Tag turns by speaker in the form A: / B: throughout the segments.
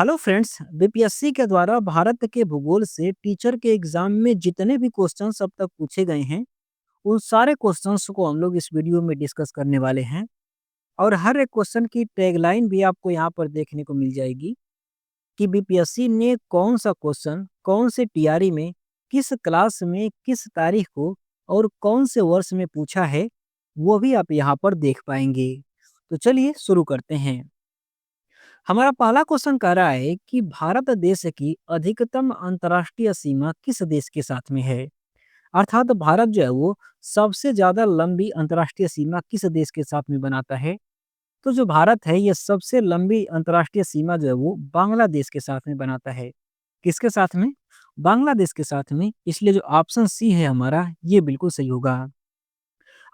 A: Hello friends, BPSC के द्वारा भारत के भूगोल से टीचर के एग्जाम में जितने भी क्वेश्चंस अब तक पूछे गए हैं, उन सारे क्वेश्चंस को हम लोग इस वीडियो में डिस्कस करने वाले हैं। और हर एक क्वेश्चन की टैगलाइन भी आपको यहाँ पर देखने को मिल जाएगी कि बीपीएससी ने कौन सा क्वेश्चन कौन से टीआरई में किस क्लास में किस तारीख को और कौन से वर्ष में पूछा है, वो भी आप यहाँ पर देख पाएंगे। तो चलिए शुरू करते हैं। हमारा पहला क्वेश्चन कह रहा है कि भारत देश की अधिकतम अंतर्राष्ट्रीय सीमा किस देश के साथ में है। अर्थात भारत जो है वो सबसे ज्यादा लंबी अंतर्राष्ट्रीय सीमा किस देश के साथ में बनाता है। तो जो भारत है ये सबसे लंबी अंतर्राष्ट्रीय सीमा जो है वो बांग्लादेश के साथ में बनाता है। किसके साथ में? बांग्लादेश के साथ में। इसलिए जो ऑप्शन सी है हमारा ये बिल्कुल सही होगा।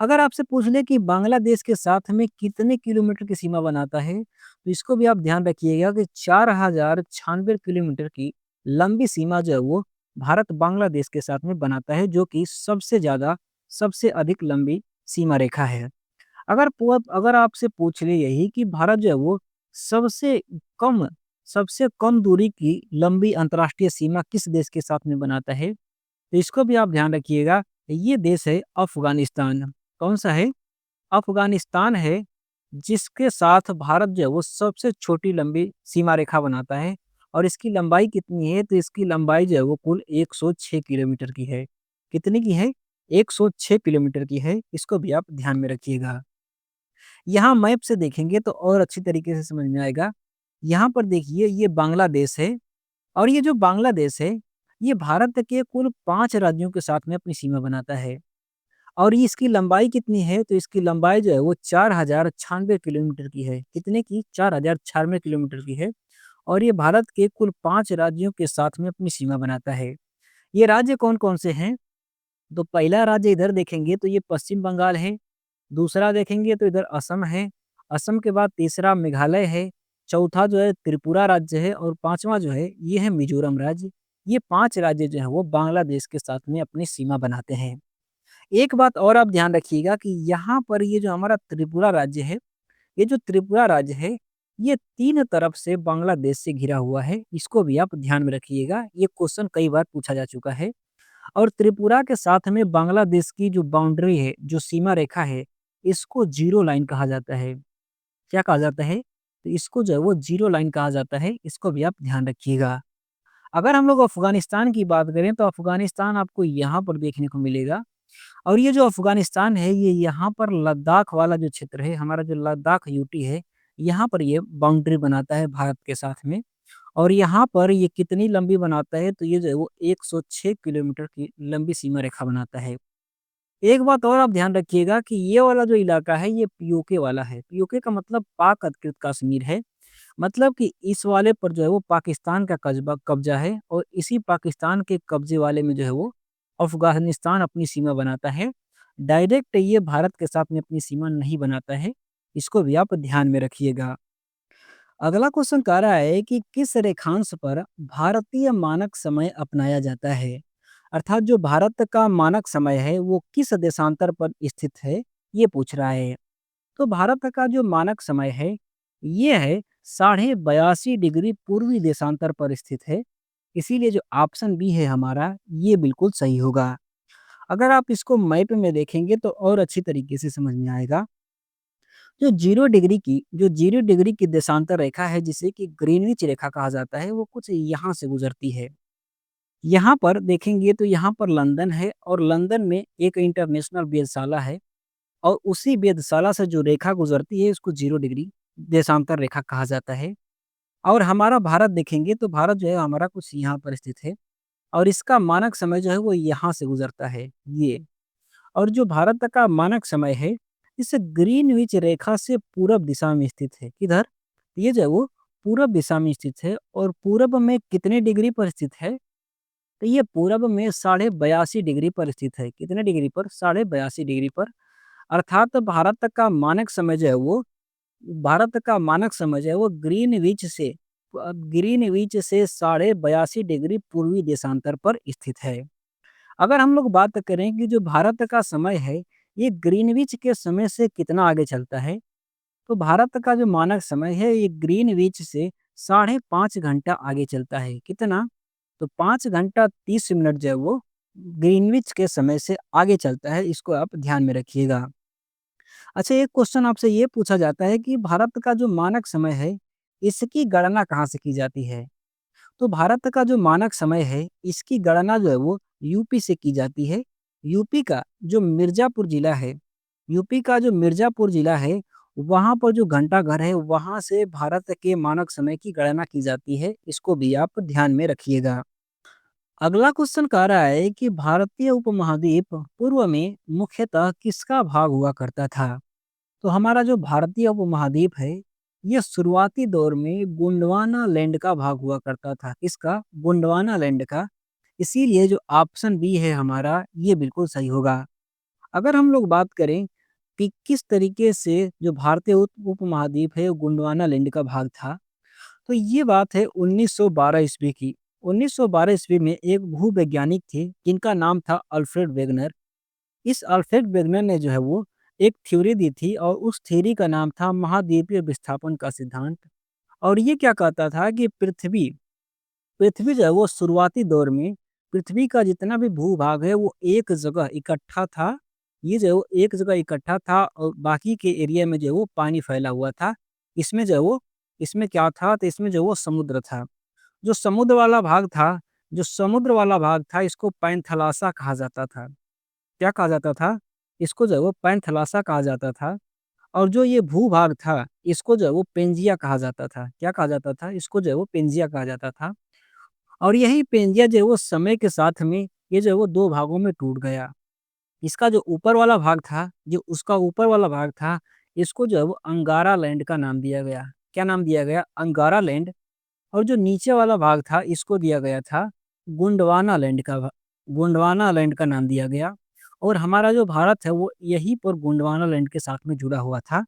A: अगर आपसे पूछ ले कि बांग्लादेश के साथ में कितने किलोमीटर की सीमा बनाता है, तो इसको भी आप ध्यान रखिएगा कि 4096 किलोमीटर की लंबी सीमा जो है वो भारत बांग्लादेश के साथ में बनाता है, जो कि सबसे ज़्यादा सबसे अधिक लंबी सीमा रेखा है। अगर आपसे पूछ ले यही कि भारत जो है वो सबसे कम सबसे कम दूरी की लंबी अंतर्राष्ट्रीय सीमा किस देश के साथ में बनाता है, तो इसको भी आप ध्यान रखिएगा। ये देश है अफ़गानिस्तान। कौन-सा है? अफ़गानिस्तान है, जिसके साथ भारत जो है वो सबसे छोटी लंबी सीमा रेखा बनाता है। और इसकी लंबाई कितनी है? तो इसकी लंबाई जो है वो कुल 106 किलोमीटर की है। कितनी की है? 106 किलोमीटर की है। इसको भी आप ध्यान में रखिएगा। यहाँ मैप से देखेंगे तो और अच्छी तरीके से समझ में आएगा। यहाँ पर देखिए ये बांग्लादेश है, और ये जो बांग्लादेश है, ये भारत के कुल 5 राज्यों के साथ में अपनी सीमा बनाता है। और ये इसकी लंबाई कितनी है? तो इसकी लंबाई जो है वो 4096 किलोमीटर की है। कितने की? 4096 किलोमीटर की है। और ये भारत के कुल 5 राज्यों के साथ में अपनी सीमा बनाता है। ये राज्य कौन-कौन से हैं? तो पहला राज्य इधर देखेंगे तो ये पश्चिम बंगाल है, दूसरा देखेंगे तो इधर असम है, असम के बाद तीसरा मेघालय है, चौथा जो है त्रिपुरा राज्य है और पाँचवाँ जो है ये है मिज़ोरम राज्य। ये 5 राज्य जो हैं वो बांग्लादेश के साथ में अपनी सीमा बनाते हैं। एक बात और आप ध्यान रखिएगा कि यहाँ पर ये जो हमारा त्रिपुरा राज्य है, ये जो त्रिपुरा राज्य है, ये 3 तरफ से बांग्लादेश से घिरा हुआ है। इसको भी आप ध्यान में रखिएगा। ये क्वेश्चन कई बार पूछा जा चुका है। और त्रिपुरा के साथ में बांग्लादेश की जो बाउंड्री है, जो सीमा रेखा है, इसको ज़ीरो लाइन कहा जाता है। क्या कहा जाता है? तो इसको जो है वो ज़ीरो लाइन कहा जाता है। इसको भी आप ध्यान रखिएगा। अगर हम लोग अफ़गानिस्तान की बात करें तो अफ़गानिस्तान आपको यहाँ पर देखने को मिलेगा। और ये जो अफ़गानिस्तान है, ये यहाँ पर लद्दाख वाला जो क्षेत्र है, हमारा जो लद्दाख यूटी है, यहाँ पर ये बाउंड्री बनाता है भारत के साथ में। और यहाँ पर ये कितनी लंबी बनाता है? तो ये जो है वो 106 किलोमीटर की लंबी सीमा रेखा बनाता है। एक बात और आप ध्यान रखिएगा कि ये वाला जो इलाका है, ये पीओके वाला है। पीओके का मतलब पाक अधिकृत कश्मीर है। मतलब कि इस वाले पर जो है वो पाकिस्तान का कब्जा है, और इसी पाकिस्तान के कब्जे वाले में जो है वो अफ़गानिस्तान अपनी सीमा बनाता है। डायरेक्ट ये भारत के साथ में अपनी सीमा नहीं बनाता है। इसको भी आप ध्यान में रखिएगा। अगला क्वेश्चन कह रहा है कि किस रेखांश पर भारतीय मानक समय अपनाया जाता है? अर्थात जो भारत का मानक समय है वो किस देशांतर पर स्थित है, ये पूछ रहा है। तो भारत का जो मानक समय है ये है 82.5 डिग्री पूर्वी देशांतर पर स्थित है। इसीलिए जो ऑप्शन बी है हमारा ये बिल्कुल सही होगा। अगर आप इसको मैप में देखेंगे तो और अच्छी तरीके से समझ में आएगा। जो 0 डिग्री की देशांतर रेखा है, जिसे कि ग्रीनविच रेखा कहा जाता है, वो कुछ यहाँ से गुजरती है। यहाँ पर देखेंगे तो यहाँ पर लंदन है, और लंदन में एक इंटरनेशनल वेधशाला है। और उसी वेधशाला से जो रेखा गुजरती है उसको 0 डिग्री देशांतर रेखा कहा जाता है। और हमारा भारत देखेंगे तो भारत जो है हमारा कुछ यहाँ पर स्थित है, और इसका मानक समय जो है वो यहाँ से गुजरता है ये। और जो भारत का मानक समय है, इस ग्रीनविच रेखा से पूरब दिशा में स्थित है। किधर? ये जो है वो पूरब दिशा में स्थित है। और पूरब में कितने डिग्री पर स्थित है? तो ये पूरब में 82.5 डिग्री पर स्थित है। कितने डिग्री पर? 82.5 डिग्री पर। अर्थात भारत का मानक समय जो है वो ग्रीनविच से 82.5 डिग्री पूर्वी देशांतर पर स्थित है। अगर हम लोग बात करें कि जो भारत का समय है, ये ग्रीनविच के समय से कितना आगे चलता है, तो भारत का जो मानक समय है, ये ग्रीनविच से साढ़े 5 घंटा आगे चलता है। कितना? तो 5 घंटा 30 मिनट जो है वो ग्रीनविच के समय से आगे चलता है, इसको आप ध्यान में रखिएगा। अच्छा, एक क्वेश्चन आपसे ये पूछा जाता है कि भारत का जो मानक समय है, इसकी गणना कहाँ से की जाती है? तो भारत का जो मानक समय है, इसकी गणना जो है वो यूपी से की जाती है। यूपी का जो मिर्ज़ापुर ज़िला है, यूपी का जो मिर्ज़ापुर ज़िला है, वहाँ पर जो घंटाघर है, वहाँ से भारत के मानक समय की गणना की जाती है। इसको भी आप ध्यान में रखिएगा। अगला क्वेश्चन कह रहा है कि भारतीय उपमहाद्वीप पूर्व में मुख्यतः किसका भाग हुआ करता था? तो हमारा जो भारतीय उपमहाद्वीप है, ये शुरुआती दौर में गोंडवाना लैंड का भाग हुआ करता था। किसका? गोंडवाना लैंड का। इसीलिए जो ऑप्शन बी है हमारा, ये बिल्कुल सही होगा। अगर हम लोग बात करें कि किस तरीके से जो भारतीय उपमहाद्वीप है, वो गोंडवाना लैंड का भाग था, तो ये बात है 1912 ईस्वी की। 1912 ईस्वी में एक भूवैज्ञानिक थे, जिनका नाम था अल्फ्रेड वेगनर। इस अल्फ्रेड वेगनर ने जो है वो एक थ्योरी दी थी और उस थ्योरी का नाम था महाद्वीपीय विस्थापन का सिद्धांत। और ये क्या कहता था कि पृथ्वी पृथ्वी जो है वो शुरुआती दौर में पृथ्वी का जितना भी भूभाग है वो एक जगह इकट्ठा था। ये जो है वो एक जगह इकट्ठा था और बाकी के एरिया में जो है वो पानी फैला हुआ था। इसमें जो है वो इसमें क्या था, तो इसमें जो है वो समुद्र था। जो समुद्र वाला भाग था जो समुद्र वाला भाग था, इसको पैंथलासा कहा जाता था। क्या कहा जाता था? इसको जो है वो पैंथलासा कहा जाता था। और जो ये भूभाग था, इसको जो है वो पेंजिया कहा जाता था। क्या कहा जाता था? इसको जो है वो पेंजिया कहा जाता था। और यही पेंजिया जो है वो समय के साथ में ये जो है वो 2 भागों में टूट गया। इसका जो ऊपर वाला भाग था, जो उसका ऊपर वाला भाग था, इसको जो है वो अंगारा लैंड का नाम दिया गया। क्या नाम दिया गया? अंगारा लैंड। और जो नीचे वाला भाग था, इसको दिया गया था गोंडवाना लैंड का नाम दिया गया। और हमारा जो भारत है, वो यहीं पर गोंडवाना लैंड के साथ में जुड़ा हुआ था।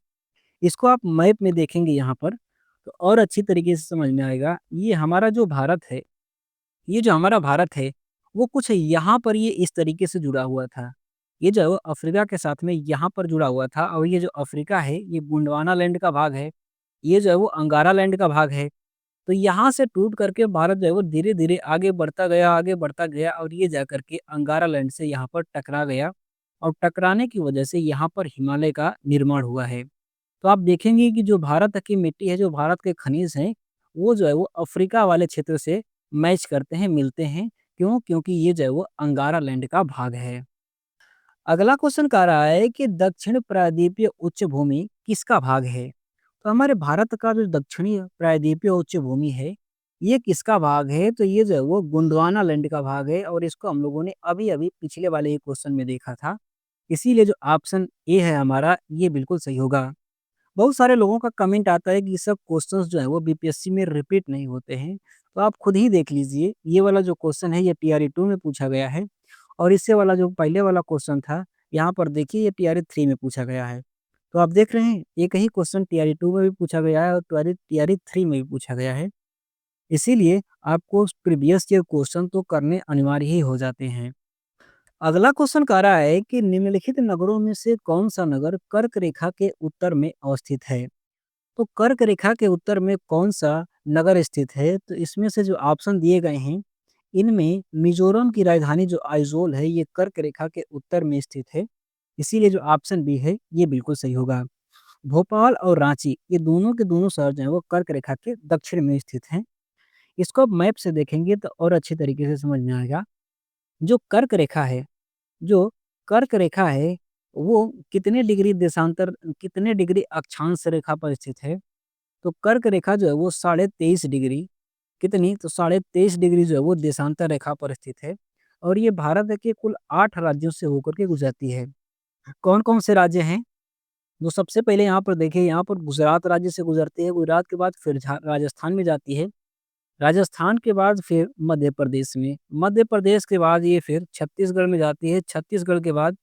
A: इसको आप मैप में देखेंगे यहाँ पर, तो और अच्छी तरीके से समझ में आएगा। ये जो हमारा भारत है, वो कुछ यहाँ पर ये इस तरीके से जुड़ा हुआ था। ये जो है वो अफ्रीका के साथ में यहाँ पर जुड़ा हुआ था और ये जो अफ्रीका है, ये गोंडवाना लैंड का भाग है। ये जो है वो अंगारा लैंड का भाग है। तो यहाँ से टूट करके भारत जो है वो धीरे-धीरे आगे बढ़ता गया और ये जाकर के अंगारा लैंड से यहाँ पर टकरा गया और टकराने की वजह से यहाँ पर हिमालय का निर्माण हुआ है। तो आप देखेंगे कि जो भारत की मिट्टी है, जो भारत के खनिज हैं, वो जो है वो अफ्रीका वाले क्षेत्र से मैच करते हैं, मिलते हैं। क्यों? क्योंकि ये जो है वो अंगारा लैंड का भाग है। अगला क्वेश्चन कह रहा है कि दक्षिण प्रायद्वीपीय उच्च भूमि किसका भाग है? तो हमारे भारत का जो दक्षिणी प्रायद्वीपीय उच्च भूमि है, ये किसका भाग है? तो ये जो है वो गोंडवाना लैंड का भाग है और इसको हम लोगों ने अभी-अभी पिछले वाले ही क्वेश्चन में देखा था। इसीलिए जो ऑप्शन ए है हमारा, ये बिल्कुल सही होगा। बहुत सारे लोगों का कमेंट आता है कि ये सब क्वेश्चंस जो है वो बीपीएससी में रिपीट नहीं होते हैं। तो आप खुद ही देख लीजिए, ये वाला जो क्वेश्चन है ये टीआरई 2 में पूछा गया है और इससे वाला जो पहले वाला क्वेश्चन था, यहाँ पर देखिए ये टीआरई 3 में पूछा गया है। तो आप देख रहे हैं, एक ही क्वेश्चन टीआरई 2 में भी पूछा गया है और टीआरई 3 में भी पूछा गया है। इसीलिए आपको प्रीवियस ईयर क्वेश्चन तो करने अनिवार्य ही हो जाते हैं। अगला क्वेश्चन कह रहा है कि निम्नलिखित नगरों में से कौन-सा नगर कर्क रेखा के उत्तर में अवस्थित है? तो कर्क रेखा के उत्तर में कौन-सा नगर स्थित है? तो इसमें से जो ऑप्शन दिए गए हैं, इनमें मिज़ोरम की राजधानी जो आइज़ोल है, ये कर्क रेखा के उत्तर में स्थित है। इसीलिए जो ऑप्शन बी है, ये बिल्कुल सही होगा। भोपाल और रांची, ये दोनों के दोनों शहर जो हैं, वो कर्क रेखा के दक्षिण में स्थित हैं। इसको आप मैप से देखेंगे तो और अच्छी तरीके से समझ में आएगा। जो कर्क रेखा है जो कर्क रेखा है, वो कितने डिग्री अक्षांश रेखा पर स्थित है? तो कर्क रेखा जो है वो 23.5 डिग्री कितनी? तो 23.5 डिग्री जो है वो देशांतर रेखा पर स्थित है और ये भारत के कुल 8 राज्यों से होकर के गुजरती है। कौन-कौन से राज्य हैं? तो सबसे पहले यहाँ पर देखिए, यहाँ पर गुजरात राज्य से गुजरती है, गुजरात के बाद फिर राजस्थान में जाती है, राजस्थान के बाद फिर मध्य प्रदेश में, मध्य प्रदेश के बाद ये फिर छत्तीसगढ़ में जाती है, छत्तीसगढ़ के बाद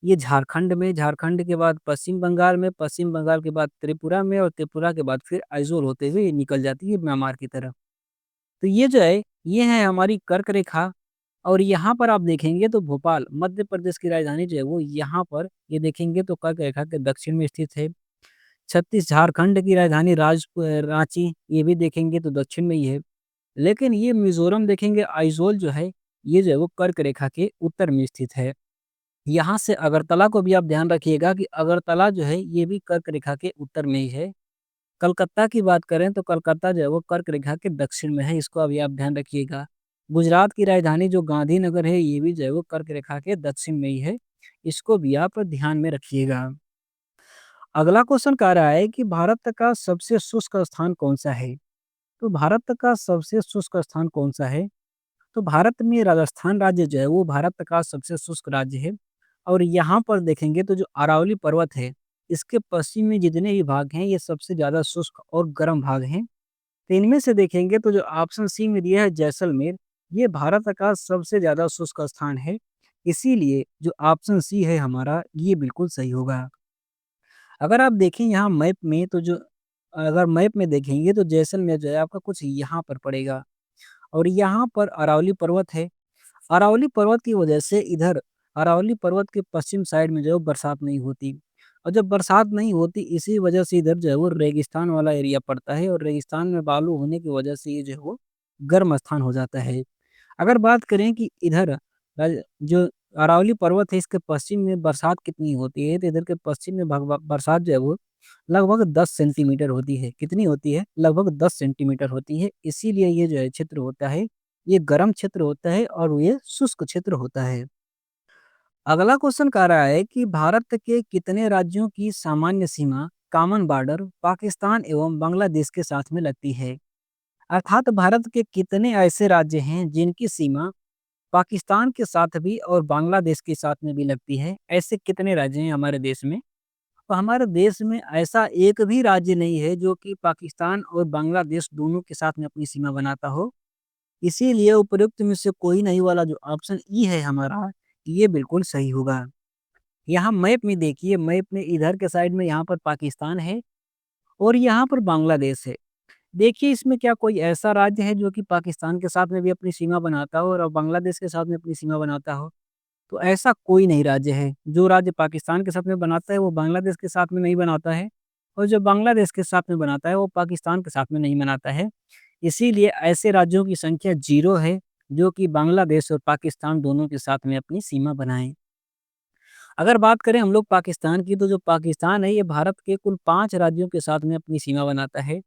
A: ये झारखंड में, झारखंड के बाद पश्चिम बंगाल में, पश्चिम बंगाल के बाद त्रिपुरा में और त्रिपुरा के बाद फिर आइज़ोल होते हुए ये निकल जाती है म्यांमार की तरफ। तो ये जो है, ये है हमारी कर्क रेखा और यहाँ पर आप देखेंगे तो भोपाल, मध्य प्रदेश की राजधानी जो है वो यहाँ पर ये देखेंगे तो कर्क रेखा के दक्षिण में स्थित है। छत्तीस झारखंड की राजधानी रांची, ये भी देखेंगे तो दक्षिण में ही है। लेकिन ये मिज़ोरम देखेंगे आइज़ोल जो है, ये जो है वो कर्क रेखा के उत्तर में स्थित है। यहाँ से अगरतला को भी आप ध्यान रखिएगा कि अगरतला जो है ये भी कर्क रेखा के उत्तर में ही है। कलकत्ता की बात करें तो कलकत्ता जो है वो कर्क रेखा के दक्षिण में है, इसको अभी आप ध्यान रखिएगा। गुजरात की राजधानी जो गांधीनगर है ये भी जो है वो कर्क रेखा के दक्षिण में ही है, इसको भी आप ध्यान में रखिएगा। अगला क्वेश्चन कह रहा है कि भारत का सबसे शुष्क स्थान कौन-सा है? तो भारत का सबसे शुष्क स्थान कौन-सा है? तो भारत में राजस्थान राज्य जो है वो भारत का सबसे शुष्क राज्य है और यहाँ पर देखेंगे तो जो अरावली पर्वत है, इसके पश्चिम में जितने भी भाग हैं ये सबसे ज़्यादा शुष्क और गर्म भाग हैं। तो इनमें से देखेंगे तो जो ऑप्शन सी में दिया है जैसलमेर, ये भारत का सबसे ज़्यादा शुष्क स्थान है। इसीलिए जो ऑप्शन सी है हमारा ये बिल्कुल सही होगा। अगर आप देखें यहाँ मैप में तो जो अगर मैप में देखेंगे तो जैसलमेर जो है आपका कुछ यहाँ पर पड़ेगा और यहाँ पर अरावली पर्वत है। अरावली पर्वत की वजह से इधर अरावली पर्वत के पश्चिम साइड में जो है वो बरसात नहीं होती और जब बरसात नहीं होती इसी वजह से इधर जो है वो रेगिस्तान वाला एरिया पड़ता है और रेगिस्तान में बालू होने की वजह से ये जो है वो गर्म स्थान हो जाता है। अगर बात करें कि इधर जो अरावली पर्वत है इसके पश्चिम में बरसात कितनी होती है तो इधर के पश्चिम में बरसात जो है वो लगभग 10 सेंटीमीटर होती है। कितनी होती है? लगभग 10 सेंटीमीटर होती है। इसीलिए ये जो है क्षेत्र होता है, ये गर्म क्षेत्र होता है और ये शुष्क क्षेत्र होता है। अगला क्वेश्चन कह रहा है कि भारत के कितने राज्यों की सामान्य सीमा कॉमन बॉर्डर पाकिस्तान एवं बांग्लादेश के साथ में लगती है? अर्थात भारत के कितने ऐसे राज्य हैं जिनकी सीमा पाकिस्तान के साथ भी और बांग्लादेश के साथ में भी लगती है? ऐसे कितने राज्य हैं हमारे देश में? तो हमारे देश में ऐसा एक भी राज्य नहीं है जो कि पाकिस्तान और बांग्लादेश दोनों के साथ में अपनी सीमा बनाता हो। इसीलिए उपरोक्त में से कोई नहीं वाला जो ऑप्शन ई है हमारा, ये बिल्कुल सही होगा। यहाँ मैप में देखिए, मैप में इधर के साइड में यहाँ पर पाकिस्तान है और यहाँ पर बांग्लादेश है। देखिए इसमें क्या कोई ऐसा राज्य है जो कि पाकिस्तान के साथ में भी अपनी सीमा बनाता हो और बांग्लादेश के साथ में अपनी सीमा बनाता हो? तो ऐसा कोई नहीं राज्य है। जो राज्य पाकिस्तान के साथ में बनाता है वो बांग्लादेश के साथ में नहीं बनाता है और जो बांग्लादेश के साथ में बनाता है वो पाकिस्तान के साथ में नहीं बनाता है। इसीलिए ऐसे राज्यों की संख्या 0 है जो कि बांग्लादेश और पाकिस्तान दोनों के साथ में अपनी सीमा बनाएँ। अगर बात करें हम लोग पाकिस्तान की तो जो पाकिस्तान है ये भारत के कुल 5 राज्यों के साथ में अपनी सीमा बनाता है।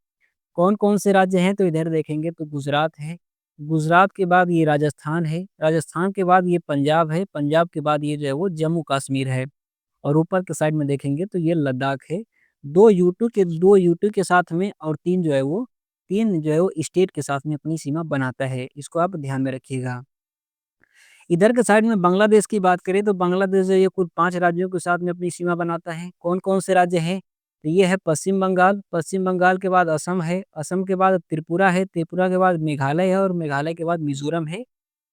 A: कौन-कौन से राज्य हैं? तो इधर देखेंगे तो गुजरात है, गुजरात के बाद ये राजस्थान है, राजस्थान के बाद ये पंजाब है, पंजाब के बाद ये जो है वो जम्मू-कश्मीर है और ऊपर के साइड में देखेंगे तो ये लद्दाख है। 2 यूटी के साथ में और 3 जो है वो स्टेट के साथ में अपनी सीमा बनाता है। इसको आप ध्यान में रखिएगा। इधर के साइड में बांग्लादेश की बात करें तो बांग्लादेश जो है ये कुल 5 राज्यों के साथ में अपनी सीमा बनाता है। कौन-कौन से राज्य हैं? तो ये है पश्चिम बंगाल के बाद असम है, असम के बाद त्रिपुरा है, त्रिपुरा के बाद मेघालय है और मेघालय के बाद मिज़ोरम है।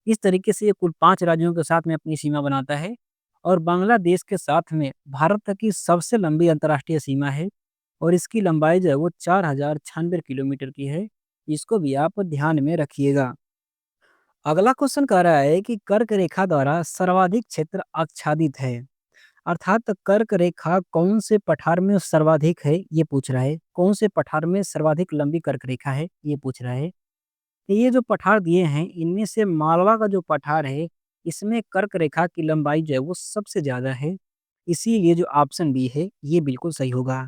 A: इस तरीके से ये कुल 5 राज्यों के साथ में अपनी सीमा बनाता है और बांग्लादेश के साथ में भारत की सबसे लंबी अंतर्राष्ट्रीय सीमा है और इसकी लंबाई जो है वो 4096 किलोमीटर की है। इसको भी आप ध्यान में रखिएगा। अगला क्वेश्चन कह रहा है कि कर्क रेखा द्वारा सर्वाधिक क्षेत्र आच्छादित है। अर्थात कर्क रेखा कौन से पठार में सर्वाधिक है ये पूछ रहा है। कौन से पठार में सर्वाधिक लंबी कर्क रेखा है ये पूछ रहा है। तो ये जो पठार दिए हैं इनमें से मालवा का जो पठार है इसमें कर्क रेखा की लंबाई जो है वो सबसे ज्यादा है। इसीलिए जो ऑप्शन बी है ये बिल्कुल सही होगा।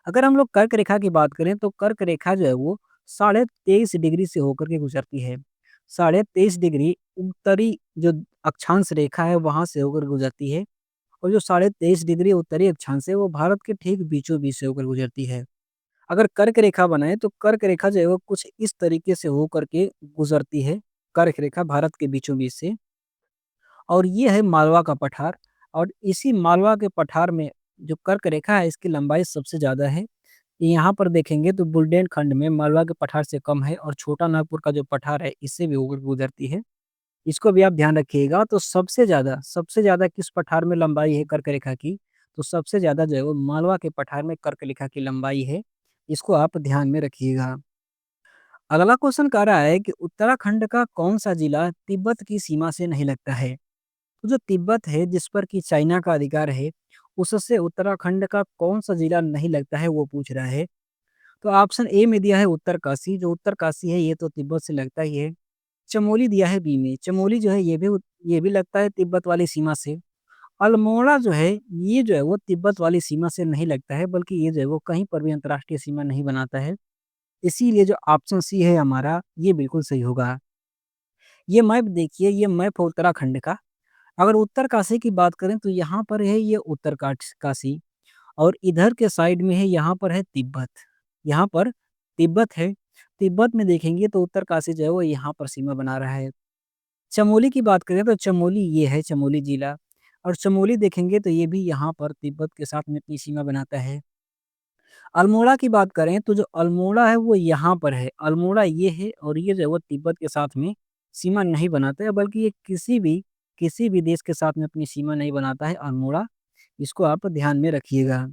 A: अगर हम लोग कर्क रेखा की बात करें तो कर्क रेखा जो है वो 23.5 डिग्री से होकर के गुजरती है। 23.5 डिग्री उत्तरी जो अक्षांश रेखा है वहां से होकर गुजरती है और जो 23.5 डिग्री उत्तरी अक्षांश है वो भारत के ठीक बीचों बीच से होकर गुजरती है। अगर कर्क रेखा बनाए तो कर्क रेखा जो है वो कुछ इस तरीके से होकर के गुजरती है। कर्क रेखा भारत के बीचों बीच से और ये है मालवा का पठार और इसी मालवा के पठार में जो कर्क रेखा है इसकी लंबाई सबसे ज़्यादा है। यहाँ पर देखेंगे तो बुंदेलखंड में मालवा के पठार से कम है और छोटा नागपुर का जो पठार है इससे भी होकर गुजरती है। इसको भी आप ध्यान रखिएगा। तो सबसे ज़्यादा किस पठार में लंबाई है कर्क रेखा की? तो सबसे ज़्यादा जो है वो मालवा के पठार में कर्क रेखा की लंबाई है। इसको आप ध्यान में रखिएगा। अगला क्वेश्चन कह रहा है कि उत्तराखंड का कौन-सा जिला तिब्बत की सीमा से नहीं लगता है? तो जो तिब्बत है जिस पर कि चाइना का अधिकार है, उससे उत्तराखंड का कौन-सा जिला नहीं लगता है वो पूछ रहा है। तो ऑप्शन ए में दिया है उत्तरकाशी, जो उत्तरकाशी है ये तो तिब्बत से लगता ही है। चमोली दिया है बी में, चमोली जो है ये भी लगता है तिब्बत वाली सीमा से। अल्मोड़ा जो है, ये जो है वो तिब्बत वाली सीमा से नहीं लगता है, बल्कि ये जो है वो कहीं पर भी अंतर्राष्ट्रीय सीमा नहीं बनाता है। इसीलिए जो ऑप्शन सी है हमारा, ये बिल्कुल सही होगा। ये मैप देखिए, ये मैप है उत्तराखंड का। अगर उत्तरकाशी की बात करें तो यहाँ पर है ये काशी, और इधर के साइड में है, यहाँ पर है तिब्बत। यहाँ पर तिब्बत है। तिब्बत में देखेंगे तो उत्तरकाशी जो है वो यहाँ पर सीमा बना रहा है। चमोली की बात करें तो चमोली ये है, चमोली जिला, और चमोली देखेंगे तो ये भी यहाँ पर तिब्बत के साथ में अपनी सीमा बनाता है। अल्मोड़ा की बात करें तो जो अल्मोड़ा है वो यहाँ पर है, अल्मोड़ा ये है, और ये जो है वो तिब्बत के साथ में सीमा नहीं बनाता है, बल्कि ये किसी भी देश के साथ में अपनी सीमा नहीं बनाता है अल्मोड़ा। इसको आप ध्यान में रखिएगा।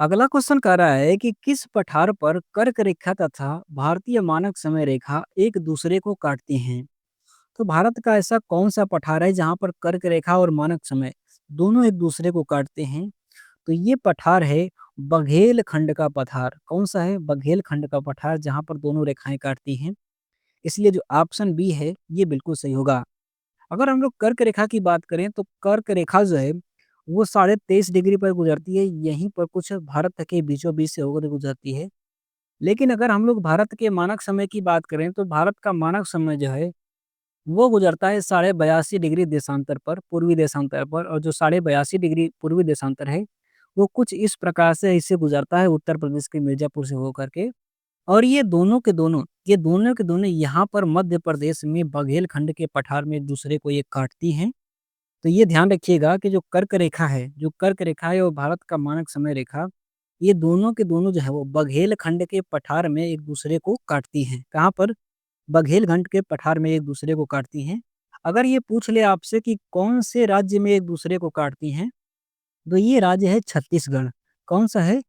A: अगला क्वेश्चन कह रहा है कि किस पठार पर कर्क रेखा तथा भारतीय मानक समय रेखा एक दूसरे को काटते हैं? तो भारत का ऐसा कौन सा पठार है जहाँ पर कर्क रेखा और मानक समय दोनों एक दूसरे को काटते हैं? तो ये पठार है बघेल खंड का पठार। कौन सा है? बघेल खंड का पठार, जहाँ पर दोनों रेखाएं काटती हैं। इसलिए जो ऑप्शन बी है ये बिल्कुल सही होगा। अगर हम लोग कर्क रेखा की बात करें तो कर्क रेखा जो है वो 23.5 डिग्री पर गुजरती है, यहीं पर कुछ भारत के बीचों बीच से होकर गुजरती है। लेकिन अगर हम लोग भारत के मानक समय की बात करें तो भारत का मानक समय जो है वो गुजरता है 82.5 डिग्री देशांतर पर, पूर्वी देशांतर पर, और जो 82.5 डिग्री पूर्वी देशांतर है वो कुछ इस प्रकार से इससे गुजरता है उत्तर प्रदेश के मिर्जापुर से होकर के। और ये दोनों के दोनों यहाँ पर मध्य प्रदेश में बघेलखंड के पठार में एक दूसरे को ये काटती हैं। तो ये ध्यान रखिएगा कि जो कर्क रेखा है और भारत का मानक समय रेखा, ये दोनों के दोनों जो है वो बघेलखंड के पठार में एक दूसरे को काटती हैं। कहाँ पर? बघेलखंड के पठार में एक दूसरे को काटती हैं। अगर ये पूछ ले आपसे कि कौन से राज्य में एक दूसरे को काटती हैं, तो ये राज्य है छत्तीसगढ़। कौन सा है?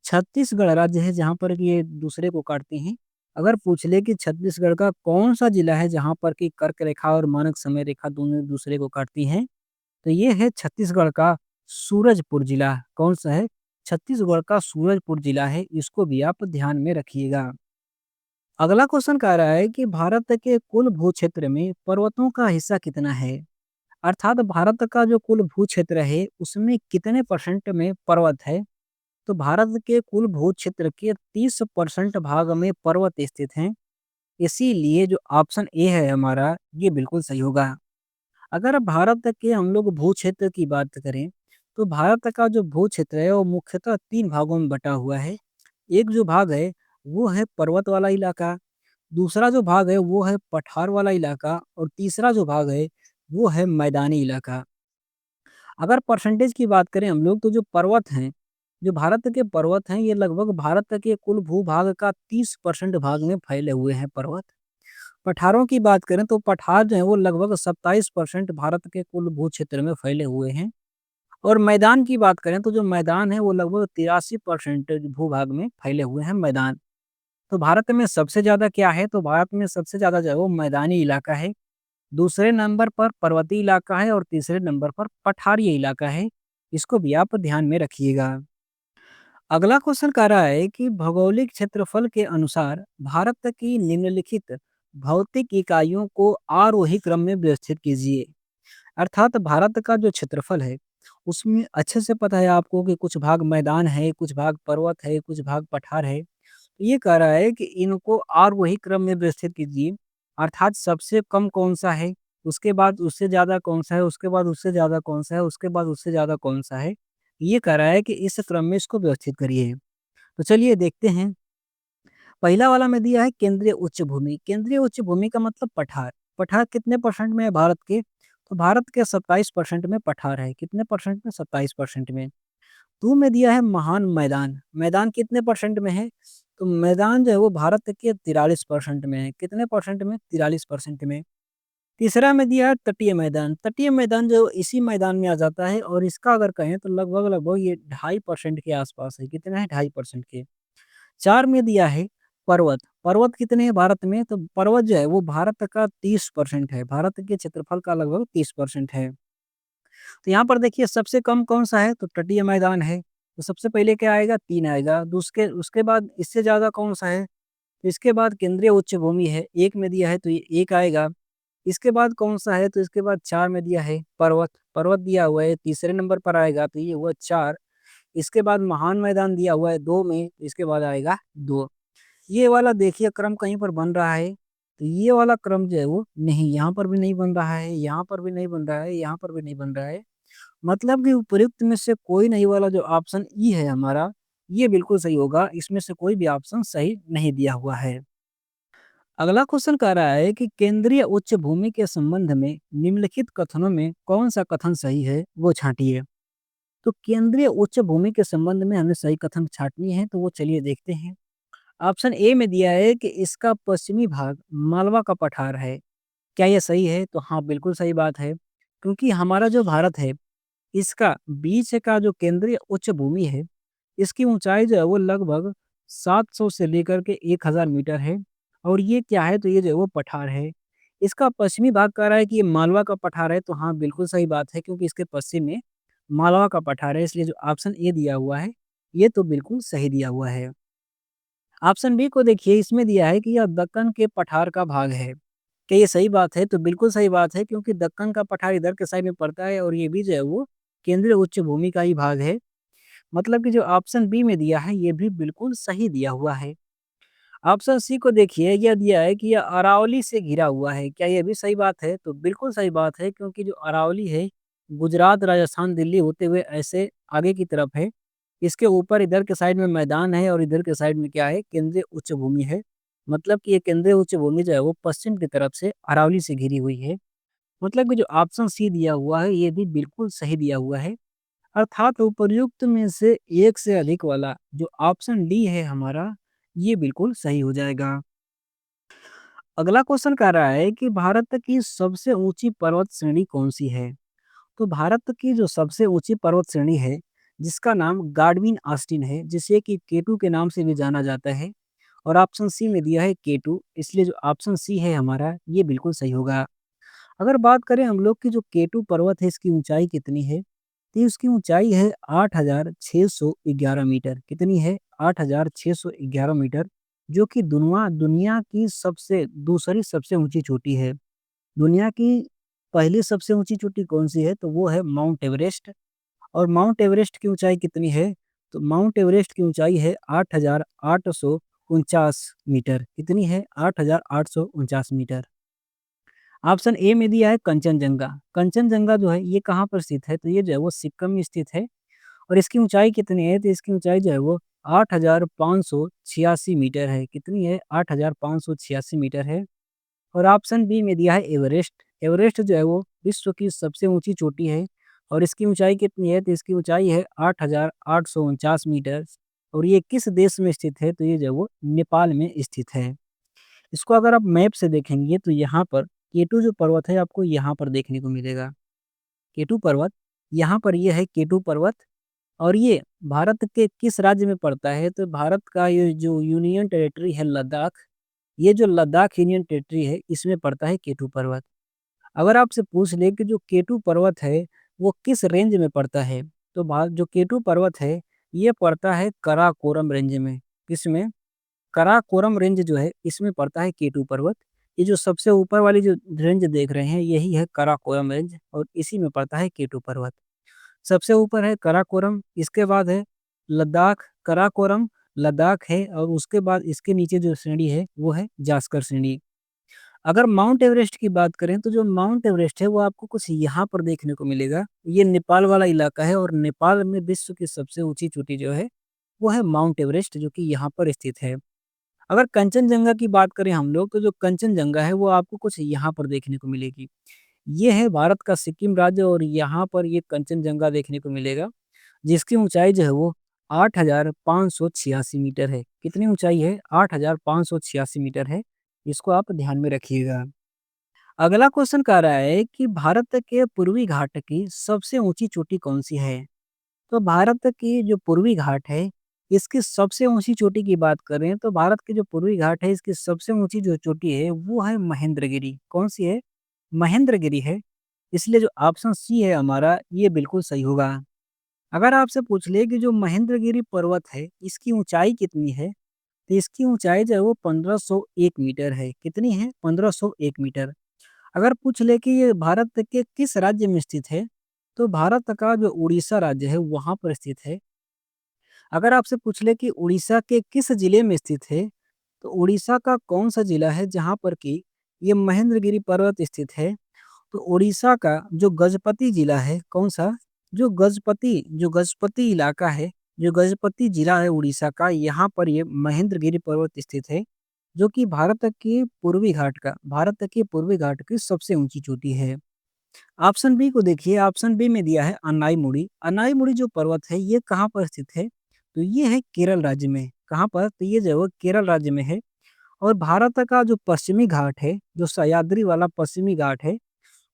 A: छत्तीसगढ़ राज्य है जहाँ पर कि ये दूसरे को काटती हैं। अगर पूछ ले कि छत्तीसगढ़ का कौन सा जिला है जहाँ पर कि कर्क रेखा और मानक समय रेखा दोनों एक दूसरे को काटती हैं, तो ये है छत्तीसगढ़ का सूरजपुर जिला। कौन सा है? छत्तीसगढ़ का सूरजपुर जिला है, इसको भी आप ध्यान में रखिएगा। अगला क्वेश्चन कह रहा है कि भारत के कुल भू क्षेत्र में पर्वतों का हिस्सा कितना है? अर्थात भारत का जो कुल भू क्षेत्र है उसमें कितने परसेंट में पर्वत है? तो भारत के कुल भू क्षेत्र के 30% भाग में पर्वत स्थित हैं। इसीलिए जो ऑप्शन ए है हमारा, ये बिल्कुल सही होगा। अगर भारत के हम लोग भू क्षेत्र की बात करें तो भारत का जो भू क्षेत्र है वो मुख्यतः 3 भागों में बटा हुआ है। एक जो भाग है वो है पर्वत वाला इलाका, दूसरा जो भाग है वो है पठार वाला इलाका, और तीसरा जो भाग है वो है मैदानी इलाका। अगर परसेंटेज की बात करें हम लोग तो जो भारत के पर्वत हैं ये लगभग भारत के कुल भूभाग का 30% भाग में फैले हुए हैं पर्वत। पठारों की बात करें तो पठार जो है वो लगभग 27% भारत के कुल भू क्षेत्र में फैले हुए हैं। और मैदान की बात करें तो जो मैदान है वो लगभग 83% भूभाग में फैले हुए हैं मैदान। तो भारत में सबसे ज़्यादा क्या है? तो भारत में सबसे ज़्यादा जो है वो मैदानी इलाका है, दूसरे नंबर पर पर्वतीय इलाका है, और तीसरे नंबर पर पठारी इलाका है। इसको भी आप ध्यान में रखिएगा। अगला क्वेश्चन कह रहा है कि भौगोलिक क्षेत्रफल के अनुसार भारत की निम्नलिखित भौतिक इकाइयों को आरोही क्रम में व्यवस्थित कीजिए। अर्थात भारत का जो क्षेत्रफल है उसमें अच्छे से पता है आपको कि कुछ भाग मैदान है, कुछ भाग पर्वत है, कुछ भाग पठार है। ये कह रहा है कि इनको आरोही क्रम में व्यवस्थित कीजिए। अर्थात सबसे कम कौन-सा है, उसके बाद उससे ज़्यादा कौन-सा है, उसके बाद उससे ज़्यादा कौन-सा है, उसके बाद उससे ज़्यादा कौन-सा है। ये कह रहा है कि इस क्रम में इसको व्यवस्थित करिए। तो चलिए देखते हैं। पहला वाला में दिया है केंद्रीय उच्च भूमि। केंद्रीय उच्च भूमि का मतलब पठार। पठार कितने परसेंट में है भारत के? तो भारत के 27% में पठार है। कितने परसेंट में? 27% में। 2 में दिया है महान मैदान। मैदान कितने परसेंट में है? तो मैदान जो है वो भारत के 43% में है। कितने परसेंट में? 43% में। तीसरा में दिया है तटीय मैदान। तटीय मैदान जो इसी मैदान में आ जाता है, और इसका अगर कहें तो लगभग-लगभग ये 2.5% के आसपास है। कितना है? 2.5% के। 4 में दिया है पर्वत। पर्वत कितने हैं भारत में? तो पर्वत जो है वो भारत का 30% है। भारत के क्षेत्रफल का लगभग 30% है। तो यहाँ पर देखिए सबसे कम कौन-सा है, तो तटीय मैदान है। तो सबसे पहले क्या आएगा? 3 आएगा। उसके उसके बाद इससे ज़्यादा कौन-सा है? तो इसके बाद केंद्रीय उच्च भूमि है, 1 में दिया है तो ये 1 आएगा। इसके बाद कौन-सा है? तो इसके बाद 4 में दिया है पर्वत, पर्वत दिया हुआ है, तीसरे नंबर पर आएगा तो ये हुआ 4। इसके बाद महान मैदान दिया हुआ है 2 में, तो इसके बाद आएगा 2। ये वाला देखिए क्रम कहीं पर बन रहा है, तो ये वाला क्रम जो है वो नहीं, यहाँ पर भी नहीं बन रहा है, यहाँ पर भी नहीं बन रहा है, यहाँ पर भी नहीं बन रहा है। मतलब कि उपर्युक्त में से कोई नहीं वाला जो ऑप्शन ई है हमारा, ये बिल्कुल सही होगा, इसमें से कोई भी ऑप्शन सही नहीं दिया हुआ है। अगला क्वेश्चन कह रहा है कि केंद्रीय उच्च भूमि के संबंध में निम्नलिखित कथनों में कौन-सा कथन सही है, वो छाँटिए। तो केंद्रीय उच्च भूमि के संबंध में हमें सही कथन छाँटनी है, तो वो चलिए देखते हैं। ऑप्शन ए में दिया है कि इसका पश्चिमी भाग मालवा का पठार है। क्या ये सही है? तो हाँ, बिल्कुल सही बात है। क्योंकि हमारा जो भारत है, इसका बीच का जो केंद्रीय उच्च भूमि है, इसकी ऊँचाई जो है वो लगभग 700 से लेकर के 1000 मीटर है और ये क्या है? तो ये जो है वो पठार है। इसका पश्चिमी भाग कह रहा है कि ये मालवा का पठार है, तो हाँ, बिल्कुल सही बात है क्योंकि इसके पश्चिम में मालवा का पठार है, इसलिए जो ऑप्शन ए दिया हुआ है, ये तो बिल्कुल सही दिया हुआ है। ऑप्शन बी को देखिए, इसमें दिया है कि यह दक्कन के पठार का भाग है। क्या ये सही बात है? तो बिल्कुल सही बात है क्योंकि दक्कन का पठार इधर के साइड में पड़ता है और ये भी जो है वो केंद्रीय उच्च भूमि का ही भाग है। मतलब कि जो ऑप्शन बी में दिया है ये भी बिल्कुल सही दिया हुआ है। ऑप्शन सी को देखिए, यह दिया है कि यह अरावली से घिरा हुआ है। क्या ये भी सही बात है? तो बिल्कुल सही बात है क्योंकि जो अरावली है, गुजरात, राजस्थान, दिल्ली होते हुए ऐसे आगे की तरफ है। इसके ऊपर इधर के साइड में मैदान है और इधर के साइड में क्या है? केंद्रीय उच्च भूमि है। मतलब कि ये केंद्रीय उच्च भूमि जो है वो पश्चिम की तरफ से अरावली से घिरी हुई है। मतलब कि जो ऑप्शन सी दिया हुआ है ये भी बिल्कुल सही दिया हुआ है। अर्थात उपर्युक्त में से एक से अधिक वाला जो ऑप्शन डी है हमारा, ये बिल्कुल सही हो जाएगा। अगला क्वेश्चन कह रहा है कि भारत की सबसे ऊंची पर्वत श्रेणी कौन सी है? तो भारत की जो सबसे ऊंची पर्वत श्रेणी है, जिसका नाम गाडविन आस्टीन है, जिसे कि केटू के नाम से भी जाना जाता है और ऑप्शन सी में दिया है केटू, इसलिए जो ऑप्शन सी है हमारा, ये बिल्कुल सही होगा। अगर बात करें हम लोग की जो केटू पर्वत है, इसकी ऊंचाई कितनी है? तो इसकी ऊंचाई है 8611 मीटर। कितनी है? 8611 मीटर, जो कि दुनिया दुनिया की सबसे दूसरी सबसे ऊंची चोटी है। दुनिया की पहली सबसे ऊंची चोटी कौन सी है? तो वो है माउंट एवरेस्ट। और माउंट एवरेस्ट की ऊंचाई कितनी है? तो माउंट एवरेस्ट की ऊंचाई है 8849 मीटर। कितनी है? 8849 मीटर। ऑप्शन ए में दिया है कंचनजंगा। कंचनजंगा जो है ये कहाँ पर स्थित है? तो ये जो है वो सिक्किम में स्थित है और इसकी ऊंचाई कितनी है? तो इसकी ऊंचाई जो है वो 8586 मीटर है। कितनी है? 8586 मीटर है। और ऑप्शन बी में दिया है एवरेस्ट। एवरेस्ट जो है वो विश्व की सबसे ऊंची चोटी है और इसकी ऊंचाई कितनी है? तो इसकी ऊंचाई है 8849 मीटर। और ये किस देश में स्थित है? तो ये जो है वो नेपाल में स्थित है। इसको अगर आप मैप से देखेंगे तो यहाँ पर केटू जो पर्वत है आपको यहाँ पर देखने को मिलेगा। केटू पर्वत, यहाँ पर ये है केटू पर्वत और ये भारत के किस राज्य में पड़ता है? तो भारत का ये जो यूनियन टेरिटरी है लद्दाख, ये जो लद्दाख यूनियन टेरिटरी है इसमें पड़ता है केटू पर्वत। अगर आपसे पूछ ले कि जो केटू पर्वत है वो किस रेंज में पड़ता है? तो जो केटू पर्वत है ये पड़ता है कराकोरम रेंज में। किसमें? कराकोरम रेंज जो है इसमें पड़ता है केटू पर्वत। ये जो सबसे ऊपर वाली जो रेंज देख रहे हैं यही है कराकोरम रेंज और इसी में पड़ता है केटू पर्वत। सबसे ऊपर है कराकोरम, इसके बाद है लद्दाख, कराकोरम, लद्दाख है और उसके बाद इसके नीचे जो श्रेणी है वो है जास्कर श्रेणी। अगर माउंट एवरेस्ट की बात करें तो जो माउंट एवरेस्ट है वो आपको कुछ यहाँ पर देखने को मिलेगा। ये नेपाल वाला इलाका है और नेपाल में विश्व की सबसे ऊंची चोटी जो है वो है माउंट एवरेस्ट, जो कि यहाँ पर स्थित है। अगर कंचनजंगा की बात करें हम लोग तो जो कंचनजंगा है वो आपको कुछ यहाँ पर देखने को मिलेगी। ये है भारत का सिक्किम राज्य और यहाँ पर ये कंचनजंगा देखने को मिलेगा, जिसकी ऊंचाई जो है वो 8586 मीटर है। कितनी ऊंचाई है? 8586 मीटर है। इसको आप ध्यान में रखिएगा। अगला क्वेश्चन कह रहा है कि भारत के पूर्वी घाट की सबसे ऊंची चोटी कौन सी है? तो भारत की जो पूर्वी घाट है, इसकी सबसे ऊँची चोटी की बात करें तो भारत की जो पूर्वी घाट है, इसकी सबसे ऊँची जो चोटी है, वो है महेंद्रगिरी। कौन-सी है? महेंद्रगिरी है। इसलिए जो ऑप्शन सी है हमारा ये बिल्कुल सही होगा। अगर आपसे पूछ ले कि जो महेंद्रगिरी पर्वत है इसकी ऊंचाई कितनी है, तो इसकी ऊंचाई जो है वो 1501 मीटर है। कितनी है? 1501 मीटर। अगर पूछ ले कि ये भारत के किस राज्य में स्थित है, तो भारत का जो उड़ीसा राज्य है वहाँ पर स्थित है। अगर आपसे पूछ ले कि उड़ीसा के किस जिले में स्थित है, तो उड़ीसा का कौन सा जिला है जहाँ पर कि ये महेंद्रगिरी पर्वत स्थित है? तो उड़ीसा का जो गजपति जिला है, कौन सा? जो गजपति इलाका है, जो गजपति जिला है उड़ीसा का, यहाँ पर ये महेंद्रगिरी पर्वत स्थित है, जो कि भारत के पूर्वी घाट की सबसे ऊंची चोटी है। ऑप्शन बी को देखिए, ऑप्शन बी में दिया है अनाईमुड़ी। अनाईमुड़ी जो पर्वत है ये कहाँ पर स्थित है? तो ये है केरल राज्य में। कहाँ पर? तो ये जो है वो केरल राज्य में है। और भारत का जो पश्चिमी घाट है, जो सह्याद्री वाला पश्चिमी घाट है,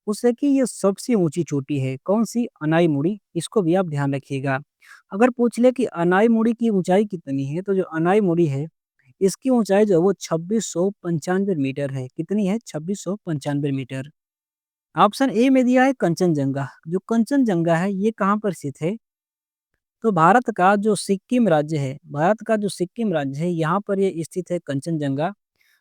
A: उससे कि ये सबसे ऊंची चोटी है। कौन सी? अनाईमुड़ी। इसको भी आप ध्यान रखिएगा। अगर पूछ ले कि अनाईमुड़ी की ऊंचाई कितनी है, तो जो अनाईमुड़ी है इसकी ऊंचाई जो है वो 2695 मीटर है। कितनी है? 2695 मीटर। ऑप्शन ए में दिया है कंचनजंगा। जो कंचनजंगा है ये कहाँ पर स्थित है? तो भारत का जो सिक्किम राज्य है यहाँ पर ये स्थित है कंचनजंगा।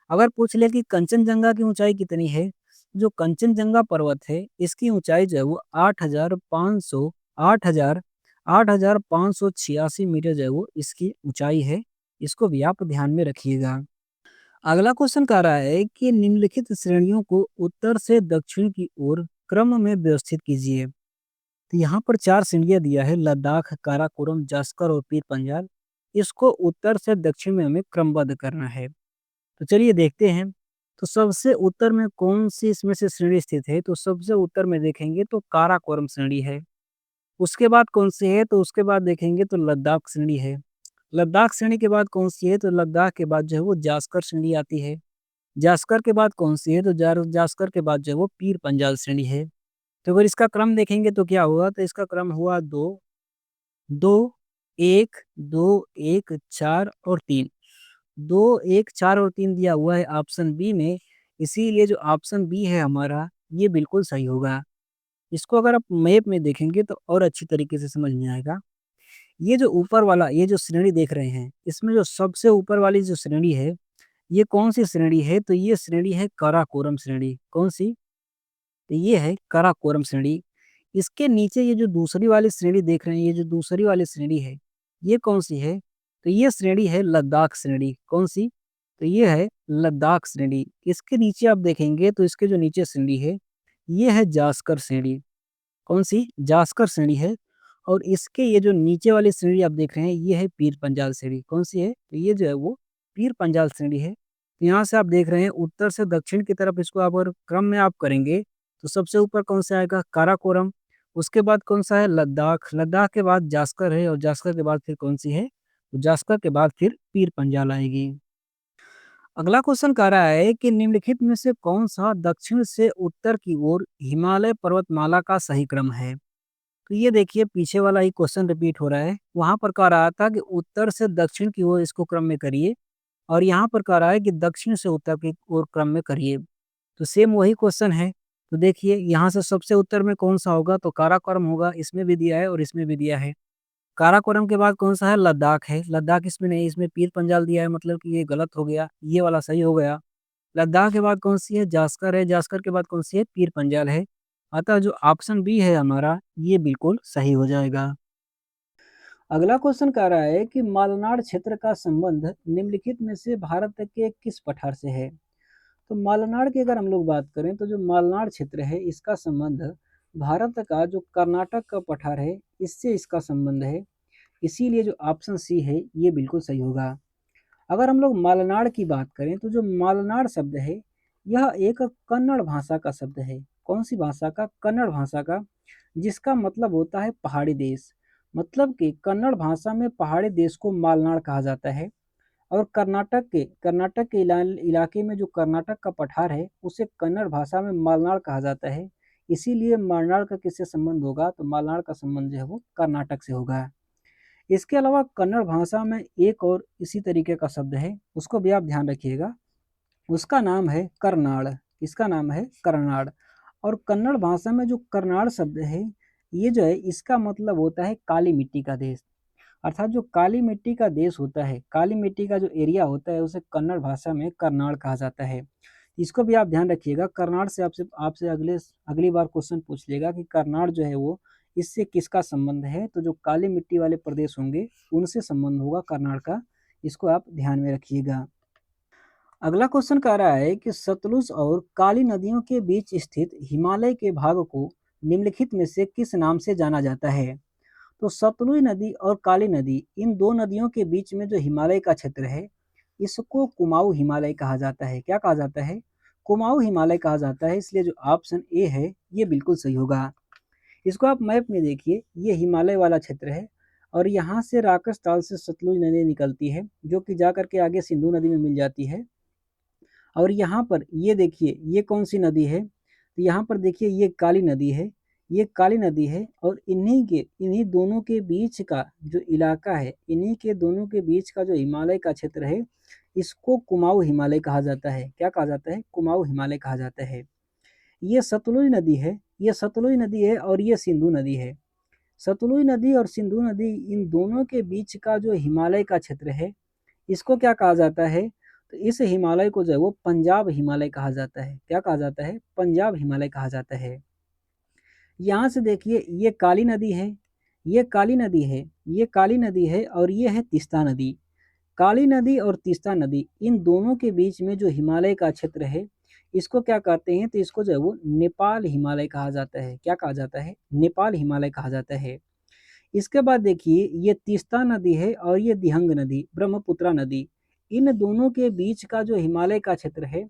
A: अगर पूछ ले कि कंचनजंगा की ऊंचाई कितनी है, जो कंचनजंगा पर्वत है इसकी ऊंचाई जो है वो 8,586 मीटर जो है वो इसकी ऊंचाई है। इसको भी आप ध्यान में रखिएगा। अगला क्वेश्चन कह रहा है कि निम्नलिखित श्रेणियों को उत्तर से दक्षिण की ओर क्रम में व्यवस्थित कीजिए। तो यहाँ पर 4 श्रेणियाँ दिया है, लद्दाख, काराकोरम, जास्कर और पीर पंजाल। इसको उत्तर से दक्षिण में हमें क्रमबद्ध करना है। तो चलिए देखते हैं। तो सबसे उत्तर में कौन-सी इसमें से श्रेणी स्थित है? तो सबसे उत्तर में देखेंगे तो काराकोरम श्रेणी है। उसके बाद कौन-सी है? तो उसके बाद देखेंगे तो लद्दाख श्रेणी है। लद्दाख श्रेणी के बाद कौन-सी है? तो लद्दाख के बाद जो है वो जास्कर श्रेणी आती है। जास्कर के बाद कौन-सी है? तो जास्कर के बाद जो है वो पीर पंजाल श्रेणी है। तो अगर इसका क्रम देखेंगे तो क्या हुआ? तो इसका क्रम हुआ 2, 2, 1, 2, 1, 4 और 3। 2, 1, 4 और 3 दिया हुआ है ऑप्शन बी में, इसीलिए जो ऑप्शन बी है हमारा, ये बिल्कुल सही होगा। इसको अगर आप मैप में देखेंगे तो और अच्छी तरीके से समझ में आएगा। ये जो ऊपर वाला ये जो श्रेणी देख रहे हैं, इसमें जो सबसे ऊपर वाली जो श्रेणी है, ये कौन-सी श्रेणी है? तो ये श्रेणी है काराकोरम श्रेणी। कौन-सी? तो ये है काराकोरम श्रेणी। इसके नीचे ये जो दूसरी वाली श्रेणी देख रहे हैं, ये जो दूसरी वाली श्रेणी है, ये कौन-सी है? तो ये श्रेणी है लद्दाख श्रेणी। कौन-सी? तो ये है लद्दाख श्रेणी। इसके नीचे आप देखेंगे तो इसके जो नीचे श्रेणी है, ये है जास्कर श्रेणी। कौन-सी? जास्कर श्रेणी है। और इसके ये जो नीचे वाली श्रेणी आप देख रहे हैं, ये है पीर पंजाल श्रेणी। कौन-सी है? तो ये जो है वो पीर पंजाल श्रेणी है। तो यहाँ से आप देख रहे हैं उत्तर से दक्षिण की तरफ इसको आप अगर क्रम में आप करेंगे, तो सबसे ऊपर कौन-सा आएगा? काराकोरम। उसके बाद कौन-सा है? लद्दाख। लद्दाख के बाद जास्कर है और जास्कर के बाद फिर कौन-सी है? तो जास्कर के बाद फिर पीर पंजाल आएगी। अगला क्वेश्चन कह रहा है कि निम्नलिखित में से कौन-सा दक्षिण से उत्तर की ओर हिमालय पर्वतमाला का सही क्रम है? तो ये देखिए पीछे वाला ही क्वेश्चन रिपीट हो रहा है। वहाँ पर कह रहा था कि उत्तर से दक्षिण की ओर इसको क्रम में करिए और यहाँ पर कह रहा है कि दक्षिण से उत्तर की ओर क्रम में करिए। तो सेम वही क्वेश्चन है। तो देखिए यहाँ से सबसे उत्तर में कौन-सा होगा? तो काराकोरम होगा। इसमें भी दिया है और इसमें भी दिया है। काराकोरम के बाद कौन-सा है? लद्दाख है। लद्दाख इसमें नहीं, इसमें पीर पंजाल दिया है, मतलब कि ये गलत हो गया। ये वाला सही हो गया। लद्दाख के बाद कौन-सी है? जास्कर है। जास्कर के बाद कौन-सी है? पीर पंजाल है। अतः जो ऑप्शन बी है हमारा, ये बिल्कुल सही हो जाएगा। अगला क्वेश्चन कह रहा है कि मालनाड क्षेत्र का संबंध निम्नलिखित में से भारत के किस पठार से है? तो मालनाड की अगर हम लोग बात करें तो जो मालनाड क्षेत्र है इसका संबंध भारत का जो कर्नाटक का पठार है इससे इसका संबंध है। इसीलिए जो ऑप्शन सी है ये बिल्कुल सही होगा। अगर हम लोग मालनाड की बात करें तो जो मालनाड शब्द है यह एक कन्नड़ भाषा का शब्द है। कौन सी भाषा का? कन्नड़ भाषा का, जिसका मतलब होता है पहाड़ी देश। मतलब कि कन्नड़ भाषा में पहाड़ी देश को मालनाड कहा जाता है। और कर्नाटक के इलाके में जो कर्नाटक का पठार है उसे कन्नड़ भाषा में मालनाड कहा जाता है। इसीलिए मालनाड का किससे संबंध होगा? तो मालनाड का संबंध जो है वो कर्नाटक से होगा। इसके अलावा कन्नड़ भाषा में एक और इसी तरीके का शब्द है, उसको भी आप ध्यान रखिएगा। उसका नाम है करनाड़। इसका नाम है करनाड़। और कन्नड़ भाषा में जो करनाड़ शब्द है, ये जो है इसका मतलब होता है काली मिट्टी का देश। अर्थात जो काली मिट्टी का देश होता है, काली मिट्टी का जो एरिया होता है उसे कन्नड़ भाषा में करनाड़ कहा जाता है। इसको भी आप ध्यान रखिएगा, करनाड़ से आपसे आपसे अगली बार क्वेश्चन पूछ लेगा कि करनाड़ जो है वो इससे किसका संबंध है, तो जो काली मिट्टी वाले प्रदेश होंगे उनसे संबंध होगा करनाड़ का। इसको आप ध्यान में रखिएगा। अगला क्वेश्चन कह रहा है कि सतलुज और काली नदियों के बीच स्थित हिमालय के भाग को निम्नलिखित में से किस नाम से जाना जाता है? तो सतलुज नदी और काली नदी, इन दो नदियों के बीच में जो हिमालय का क्षेत्र है, इसको कुमाऊं हिमालय कहा जाता है। क्या कहा जाता है? कुमाऊं हिमालय कहा जाता है। इसलिए जो ऑप्शन ए है ये बिल्कुल सही होगा। इसको आप मैप में देखिए, ये हिमालय वाला क्षेत्र है और यहाँ से राकस ताल से सतलुज नदी निकलती है, जो कि जा करके आगे सिंधु नदी में मिल जाती है। और यहाँ पर ये देखिए, ये कौन सी नदी है? तो यहाँ पर देखिए ये काली नदी है, ये काली नदी है। और इन्हीं दोनों के बीच का जो इलाका है, इन्हीं के दोनों के बीच का जो हिमालय का क्षेत्र है, इसको कुमाऊं हिमालय कहा जाता है। क्या कहा जाता है? कुमाऊं हिमालय कहा जाता है। ये सतलुज नदी है, ये सतलुज नदी है और ये सिंधु नदी है। सतलुज नदी और सिंधु नदी, इन दोनों के बीच का जो हिमालय का क्षेत्र है, इसको क्या कहा जाता है? तो इस हिमालय को जो है वो पंजाब हिमालय कहा जाता है। क्या कहा जाता है? पंजाब हिमालय कहा जाता है। यहाँ से देखिए, ये काली नदी है, ये काली नदी है, ये काली नदी है और ये है तीस्ता नदी। काली नदी और तीस्ता नदी, इन दोनों के बीच में जो हिमालय का क्षेत्र है, इसको क्या कहते हैं? तो इसको जो है वो नेपाल हिमालय कहा जाता है। क्या कहा जाता है? नेपाल हिमालय कहा जाता है। इसके बाद देखिए, ये तीस्ता नदी है और ये दिहंग नदी, ब्रह्मपुत्रा नदी, इन दोनों के बीच का जो हिमालय का क्षेत्र है,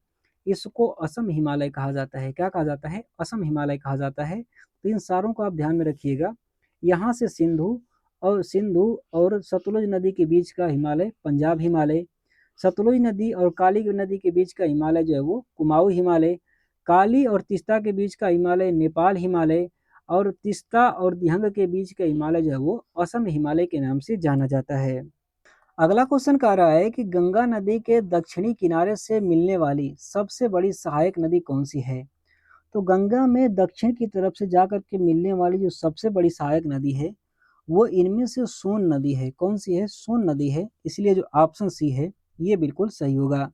A: इसको असम हिमालय कहा जाता है। क्या कहा जाता है? असम हिमालय कहा जाता है। तो इन सारों को आप ध्यान में रखिएगा। यहाँ से सिंधु और सतलुज नदी के बीच का हिमालय पंजाब हिमालय, सतलुज नदी और काली नदी के बीच का हिमालय जो है वो कुमाऊं हिमालय, काली और तीस्ता के बीच का हिमालय नेपाल हिमालय, और तीस्ता और दिहंग के बीच का हिमालय जो है वो असम हिमालय के नाम से जाना जाता है। अगला क्वेश्चन कह रहा है कि गंगा नदी के दक्षिणी किनारे से मिलने वाली सबसे बड़ी सहायक नदी कौन सी है? तो गंगा में दक्षिण की तरफ से जाकर के मिलने वाली जो सबसे बड़ी सहायक नदी है, वो इनमें से सोन नदी है। कौन सी है? सोन नदी है। इसलिए जो ऑप्शन सी है ये बिल्कुल सही होगा।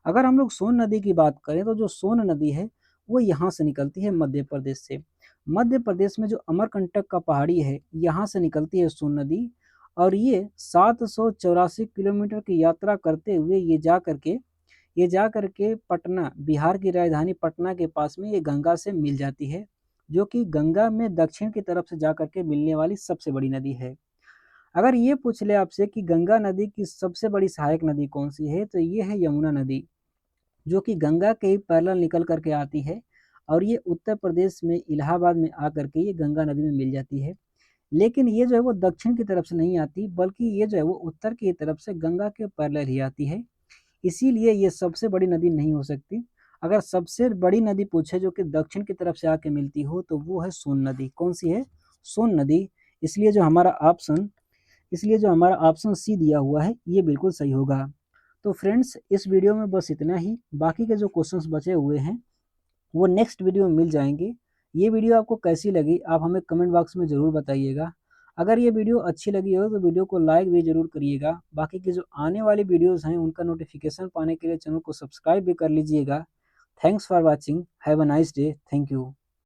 A: अगर हम लोग सोन नदी की बात करें तो जो सोन नदी है वो यहाँ से निकलती है मध्य प्रदेश से। मध्य प्रदेश में जो अमरकंटक का पहाड़ी है, यहाँ से निकलती है सोन नदी। और ये 784 किलोमीटर की यात्रा करते हुए ये जा करके पटना, बिहार की राजधानी पटना के पास में ये गंगा से मिल जाती है, जो कि गंगा में दक्षिण की तरफ से जा करके मिलने वाली सबसे बड़ी नदी है। अगर ये पूछ ले आपसे कि गंगा नदी की सबसे बड़ी सहायक नदी कौन सी है, तो ये है यमुना नदी, जो कि गंगा के ही पैरेलल निकल करके आती है। और ये उत्तर प्रदेश में इलाहाबाद में आकर के ये गंगा नदी में मिल जाती है। लेकिन ये जो है वो दक्षिण की तरफ से नहीं आती, बल्कि ये जो है वो उत्तर की तरफ से गंगा के पैरेलल ही आती है। इसीलिए ये सबसे बड़ी नदी नहीं हो सकती। अगर सबसे बड़ी नदी पूछे जो कि दक्षिण की तरफ से आके मिलती हो, तो वो है सोन नदी। कौन सी है? सोन नदी। इसलिए जो हमारा ऑप्शन इसलिए जो हमारा ऑप्शन सी दिया हुआ है ये बिल्कुल सही होगा। तो फ्रेंड्स, इस वीडियो में बस इतना ही। बाकी के जो क्वेश्चंस बचे हुए हैं वो नेक्स्ट वीडियो में मिल जाएंगे। ये वीडियो आपको कैसी लगी आप हमें कमेंट बॉक्स में ज़रूर बताइएगा। अगर ये वीडियो अच्छी लगी हो तो वीडियो को लाइक भी ज़रूर करिएगा। बाकी की जो आने वाली वीडियोज़ हैं उनका नोटिफिकेशन पाने के लिए चैनल को सब्सक्राइब भी कर लीजिएगा। Thanks for watching. Have a nice day. Thank you.